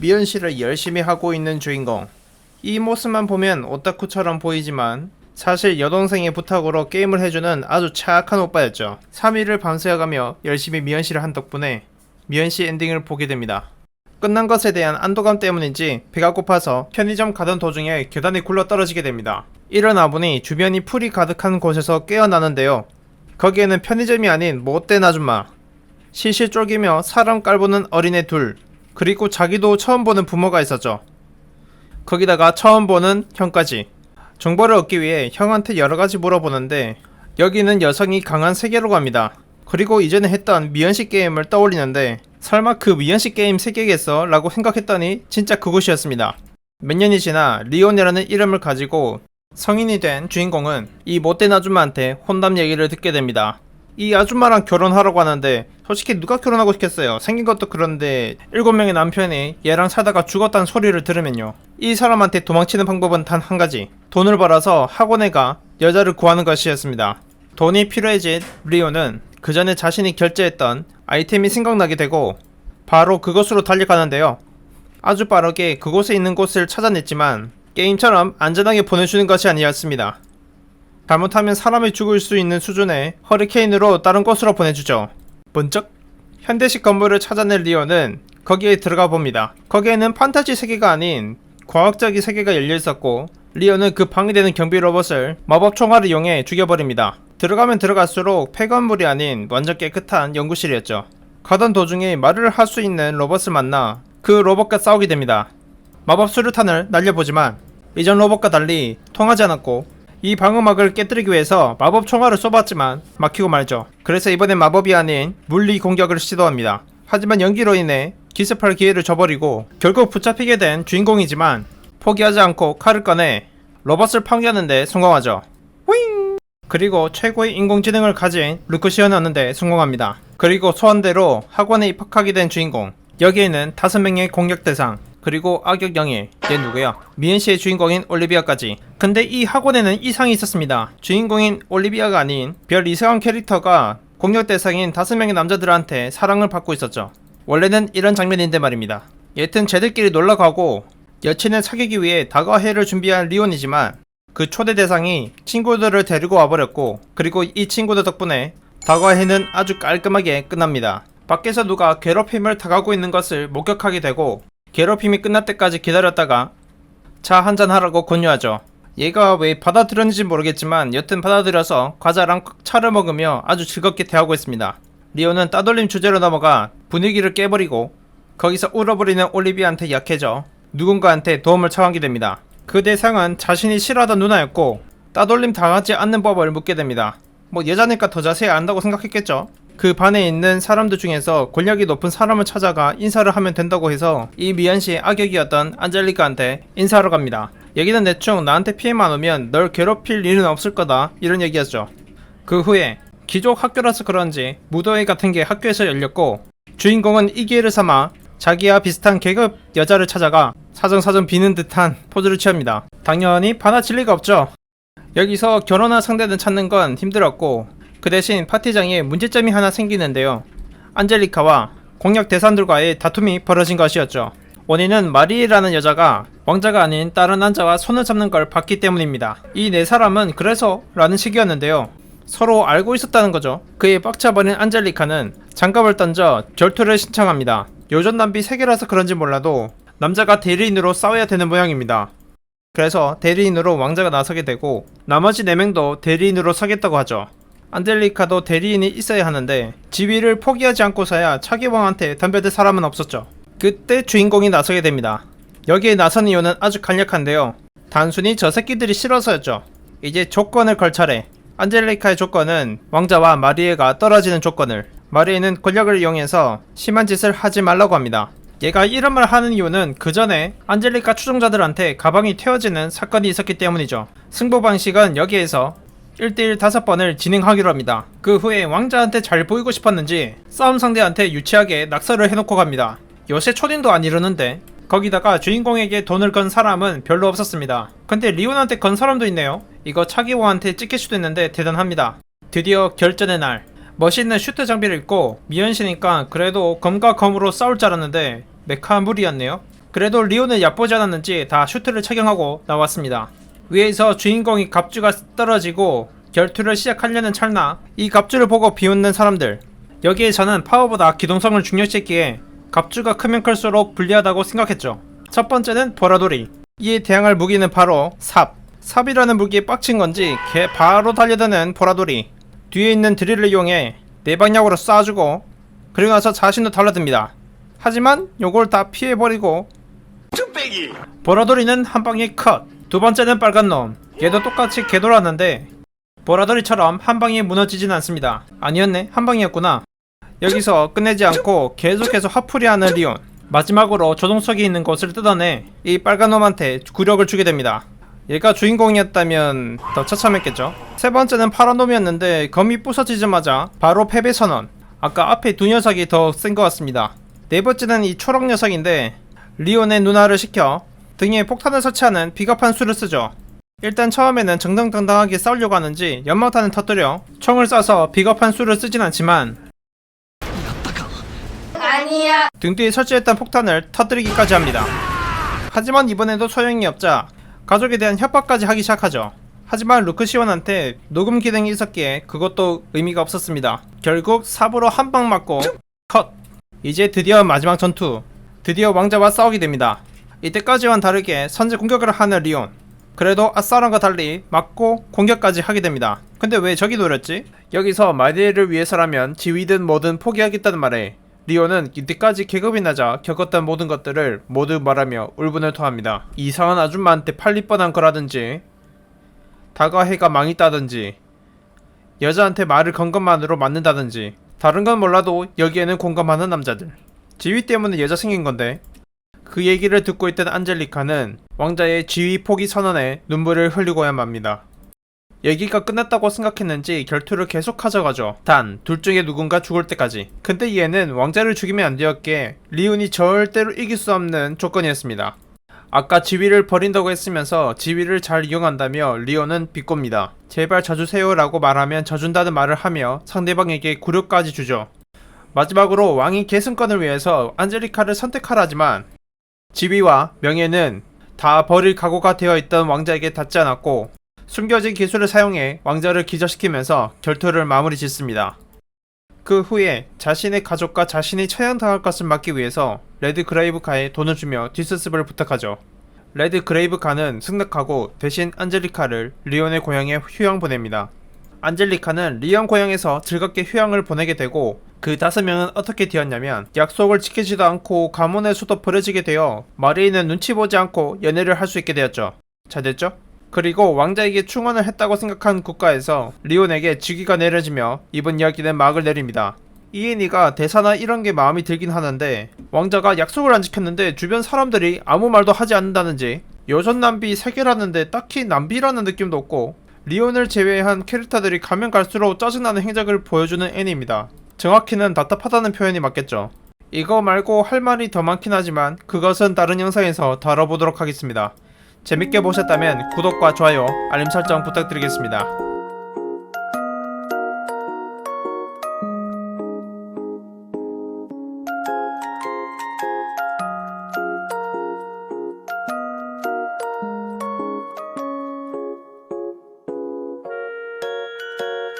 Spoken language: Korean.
미연씨를 열심히 하고 있는 주인공. 이 모습만 보면 오타쿠처럼 보이지만 사실 여동생의 부탁으로 게임을 해주는 아주 착한 오빠였죠. 3일을 밤새워가며 열심히 미연씨를 한 덕분에 미연씨 엔딩을 보게 됩니다. 끝난 것에 대한 안도감 때문인지 배가 고파서 편의점 가던 도중에 계단에 굴러 떨어지게 됩니다. 일어나 보니 주변이 풀이 가득한 곳에서 깨어나는데요. 거기에는 편의점이 아닌 못된 아줌마, 실실 쫄기며 사람 깔보는 어린애 둘, 그리고 자기도 처음 보는 부모가 있었죠. 거기다가 처음 보는 형까지. 정보를 얻기 위해 형한테 여러가지 물어보는데 여기는 여성이 강한 세계로 갑니다. 그리고 이전에 했던 미연씨 게임을 떠올리는데 설마 그 미연씨 게임 세계겠어? 라고 생각했더니 진짜 그곳이었습니다. 몇 년이 지나 리온이라는 이름을 가지고 성인이 된 주인공은 이 못된 아줌마한테 혼담 얘기를 듣게 됩니다. 이 아줌마랑 결혼하라고 하는데 솔직히 누가 결혼하고 싶겠어요. 생긴 것도 그런데 7명의 남편이 얘랑 살다가 죽었다는 소리를 들으면요, 이 사람한테 도망치는 방법은 단 한 가지, 돈을 벌어서 학원에 가 여자를 구하는 것이었습니다. 돈이 필요해진 리오는 그 전에 자신이 결제했던 아이템이 생각나게 되고 바로 그곳으로 달려가는데요. 아주 빠르게 그곳에 있는 곳을 찾아냈지만 게임처럼 안전하게 보내주는 것이 아니었습니다. 잘못하면 사람이 죽을 수 있는 수준의 허리케인으로 다른 곳으로 보내주죠. 번쩍 현대식 건물을 찾아낸 리오는 거기에 들어가 봅니다. 거기에는 판타지 세계가 아닌 과학적인 세계가 열려있었고 리오는 그 방해되는 경비 로봇을 마법 총알을 이용해 죽여버립니다. 들어가면 들어갈수록 폐건물이 아닌 완전 깨끗한 연구실이었죠. 가던 도중에 말을 할 수 있는 로봇을 만나 그 로봇과 싸우게 됩니다. 마법 수류탄을 날려보지만 이전 로봇과 달리 통하지 않았고 이 방어막을 깨뜨리기 위해서 마법 총알을 쏘봤지만 막히고 말죠. 그래서 이번엔 마법이 아닌 물리 공격을 시도합니다. 하지만 연기로 인해 기습할 기회를 줘버리고 결국 붙잡히게 된 주인공이지만 포기하지 않고 칼을 꺼내 로봇을 파괴하는 데 성공하죠. 윙! 그리고 최고의 인공지능을 가진 루크시언을 얻는 데 성공합니다. 그리고 소원대로 학원에 입학하게 된 주인공. 여기에는 5명의 공격 대상, 그리고 악역 영예, 얘 누구야? 미엔씨의 주인공인 올리비아까지. 근데 이 학원에는 이상이 있었습니다. 주인공인 올리비아가 아닌 별 이상한 캐릭터가 공격 대상인 5명의 남자들한테 사랑을 받고 있었죠. 원래는 이런 장면인데 말입니다. 여튼 쟤들끼리 놀러가고 여친을 사귀기 위해 다과회를 준비한 리온이지만 그 초대 대상이 친구들을 데리고 와버렸고, 그리고 이 친구들 덕분에 다과회는 아주 깔끔하게 끝납니다. 밖에서 누가 괴롭힘을 당하고 있는 것을 목격하게 되고 괴롭힘이 끝날 때까지 기다렸다가 차 한잔 하라고 권유하죠. 얘가 왜 받아들였는지 모르겠지만 여튼 받아들여서 과자랑 차를 먹으며 아주 즐겁게 대하고 있습니다. 리오는 따돌림 주제로 넘어가 분위기를 깨버리고 거기서 울어버리는 올리비아한테 약해져 누군가한테 도움을 청하게 됩니다. 그 대상은 자신이 싫어하던 누나였고 따돌림 당하지 않는 법을 묻게 됩니다. 뭐 여자니까 더 자세히 안다고 생각했겠죠. 그 반에 있는 사람들 중에서 권력이 높은 사람을 찾아가 인사를 하면 된다고 해서 이 미연씨의 악역이었던 안젤리카한테 인사하러 갑니다. 얘기는 대충 나한테 피해만 오면 널 괴롭힐 일은 없을 거다, 이런 얘기였죠. 그 후에 귀족 학교라서 그런지 무도회 같은 게 학교에서 열렸고 주인공은 이 기회를 삼아 자기와 비슷한 계급 여자를 찾아가 사정사정 비는 듯한 포즈를 취합니다. 당연히 받아칠 리가 없죠. 여기서 결혼할 상대는 찾는 건 힘들었고 그 대신 파티장에 문제점이 하나 생기는데요. 안젤리카와 공략 대상들과의 다툼이 벌어진 것이었죠. 원인은 마리에라는 여자가 왕자가 아닌 다른 남자와 손을 잡는 걸 봤기 때문입니다. 이 네 사람은 그래서 라는 식이었는데요. 서로 알고 있었다는 거죠. 그에 빡쳐버린 안젤리카는 장갑을 던져 결투를 신청합니다. 요전 남비 세계라서 그런지 몰라도 남자가 대리인으로 싸워야 되는 모양입니다. 그래서 대리인으로 왕자가 나서게 되고 나머지 4명도 대리인으로 서겠다고 하죠. 안젤리카도 대리인이 있어야 하는데 지위를 포기하지 않고서야 차기왕한테 덤벼들 사람은 없었죠. 그때 주인공이 나서게 됩니다. 여기에 나선 이유는 아주 간략한데요. 단순히 저 새끼들이 싫어서였죠. 이제 조건을 걸 차례. 안젤리카의 조건은 왕자와 마리에가 떨어지는 조건을. 마리에는 권력을 이용해서 심한 짓을 하지 말라고 합니다. 얘가 이런 말 하는 이유는 그 전에 안젤리카 추종자들한테 가방이 튀어지는 사건이 있었기 때문이죠. 승부 방식은 여기에서 1대1 5번을 진행하기로 합니다. 그 후에 왕자한테 잘 보이고 싶었는지 싸움 상대한테 유치하게 낙서를 해놓고 갑니다. 요새 초딩도 안 이러는데. 거기다가 주인공에게 돈을 건 사람은 별로 없었습니다. 근데 리온한테 건 사람도 있네요. 이거 차기호한테 찍힐 수도 있는데 대단합니다. 드디어 결전의 날. 멋있는 슈트 장비를 입고 미연씨니까 그래도 검과 검으로 싸울 줄 알았는데 메카물이었네요. 그래도 리오는 얕보지 않았는지 다 슈트를 착용하고 나왔습니다. 위에서 주인공이 갑주가 떨어지고 결투를 시작하려는 찰나 이 갑주를 보고 비웃는 사람들. 여기에 저는 파워보다 기동성을 중요시했기에 갑주가 크면 클수록 불리하다고 생각했죠. 첫 번째는 보라돌이. 이에 대항할 무기는 바로 삽이라는 무기에 빡친 건지 바로 달려드는 보라돌이. 뒤에 있는 드릴을 이용해 내방향으로 쏴주고 그리고 나서 자신도 달라듭니다. 하지만 요걸 다 피해버리고 보라돌이는 한방에 컷. 두 번째는 빨간놈. 얘도 똑같이 개돌았는데 보라돌이처럼 한방에 무너지진 않습니다. 아니었네, 한방이었구나. 여기서 끝내지 않고 계속해서 화풀이하는 리온. 마지막으로 조종석이 있는 곳을 뜯어내 이 빨간놈한테 구력을 주게 됩니다. 얘가 주인공이었다면 더 처참했겠죠. 세 번째는 파란 놈이었는데 검이 부서지자마자 바로 패배 선언. 아까 앞에 두 녀석이 더 센 것 같습니다. 네 번째는 이 초록 녀석인데 리온의 누나를 시켜 등에 폭탄을 설치하는 비겁한 수를 쓰죠. 일단 처음에는 정정당당하게 싸우려고 하는지 연막탄을 터뜨려 총을 쏴서 비겁한 수를 쓰진 않지만 아니야. 등 뒤에 설치했던 폭탄을 터뜨리기까지 합니다. 하지만 이번에도 소용이 없자 가족에 대한 협박까지 하기 시작하죠. 하지만 루크시원한테 녹음 기능이 있었기에 그것도 의미가 없었습니다. 결국 삽으로 한 방 맞고 컷! 이제 드디어 마지막 전투. 드디어 왕자와 싸우게 됩니다. 이때까지와는 다르게 선제 공격을 하는 리온. 그래도 아싸랑과 달리 맞고 공격까지 하게 됩니다. 근데 왜 저기 노렸지? 여기서 마디를 위해서라면 지위든 뭐든 포기하겠다는 말에 리오는 이때까지 계급이 낮아 겪었던 모든 것들을 모두 말하며 울분을 토합니다. 이상한 아줌마한테 팔릴 뻔한 거라든지 다가해가 망했다든지 여자한테 말을 건 것만으로 맞는다든지 다른 건 몰라도 여기에는 공감하는 남자들. 지위 때문에 여자 생긴 건데 그 얘기를 듣고 있던 안젤리카는 왕자의 지위 포기 선언에 눈물을 흘리고야 맙니다. 얘기가 끝났다고 생각했는지 결투를 계속 가져가죠. 단 둘 중에 누군가 죽을 때까지. 근데 얘는 왕자를 죽이면 안 되었기에 리온이 절대로 이길 수 없는 조건이었습니다. 아까 지위를 버린다고 했으면서 지위를 잘 이용한다며 리온은 비꼽니다. 제발 져주세요 라고 말하면 져준다는 말을 하며 상대방에게 굴욕까지 주죠. 마지막으로 왕이 계승권을 위해서 안젤리카를 선택하라지만 지위와 명예는 다 버릴 각오가 되어 있던 왕자에게 닿지 않았고 숨겨진 기술을 사용해 왕자를 기절시키면서 결투를 마무리 짓습니다. 그 후에 자신의 가족과 자신이 처형당할 것을 막기 위해서 레드 그레이브카에 돈을 주며 뒷수습을 부탁하죠. 레드 그레이브카는 승낙하고 대신 안젤리카를 리온의 고향에 휴양 보냅니다. 안젤리카는 리온 고향에서 즐겁게 휴양을 보내게 되고 그 5명은 어떻게 되었냐면 약속을 지키지도 않고 가문의 수도 버려지게 되어 마리인은 눈치 보지 않고 연애를 할 수 있게 되었죠. 잘 됐죠? 그리고 왕자에게 충원을 했다고 생각한 국가에서 리온에게 직위가 내려지며 이번 이야기는 막을 내립니다. 이엔이가 대사나 이런 게 마음이 들긴 하는데 왕자가 약속을 안 지켰는데 주변 사람들이 아무 말도 하지 않는다는지 여전 남비 3개라는데 딱히 남비라는 느낌도 없고 리온을 제외한 캐릭터들이 가면 갈수록 짜증나는 행적을 보여주는 애니입니다. 정확히는 답답하다는 표현이 맞겠죠. 이거 말고 할 말이 더 많긴 하지만 그것은 다른 영상에서 다뤄보도록 하겠습니다. 재밌게 보셨다면 구독과 좋아요, 알림 설정 부탁드리겠습니다.